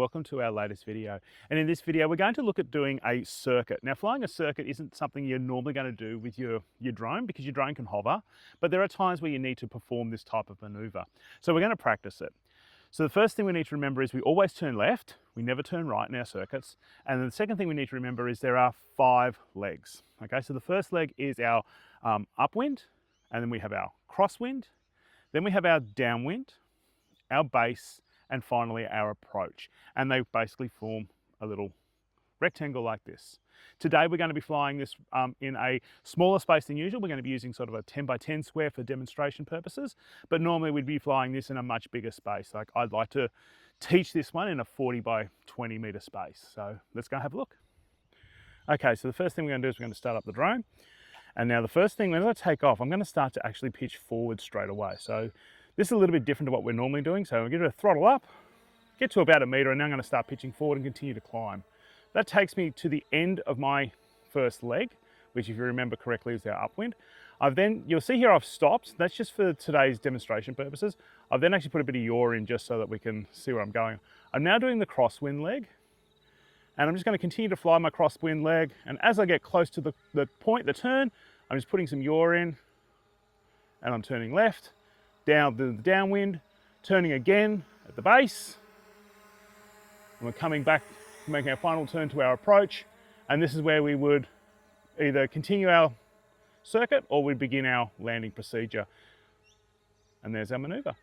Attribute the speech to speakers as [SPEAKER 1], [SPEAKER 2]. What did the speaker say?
[SPEAKER 1] welcome to our latest video. And in this video we're going to look at doing a circuit. Now flying a circuit isn't something you're normally going to do with your drone because your drone can hover, but there are times where you need to perform this type of maneuver. So we're going to practice it. So the first thing we need to remember is we always turn left, we never turn right in our circuits. And then the second thing we need to remember is there are 5 legs. Okay, so the first leg is our upwind, and then we have our crosswind, then we have our downwind, our base, and finally our approach. And they basically form a little rectangle like this. Today we're going to be flying this in a smaller space than usual. We're going to be using sort of a 10 by 10 square for demonstration purposes, but normally we'd be flying this in a much bigger space. Like I'd like to teach this one in a 40 by 20 meter space. So let's go have a look. Okay, so the first thing we're going to do is we're going to start up the drone. And now the first thing, as I take off, I'm going to start to actually pitch forward straight away. So this is a little bit different to what we're normally doing. So I'm going to throttle up, get to about a metre, and now I'm going to start pitching forward and continue to climb. That takes me to the end of my first leg, which if you remember correctly is our upwind. You'll see here I've stopped. That's just for today's demonstration purposes. I've then actually put a bit of yaw in just so that we can see where I'm going. I'm now doing the crosswind leg, and I'm just going to continue to fly my crosswind leg. And as I get close to the point, the turn, I'm just putting some yaw in, and I'm turning left, down the downwind, turning again at the base, and we're coming back, making our final turn to our approach, and this is where we would either continue our circuit or we'd begin our landing procedure. And there's our manoeuvre.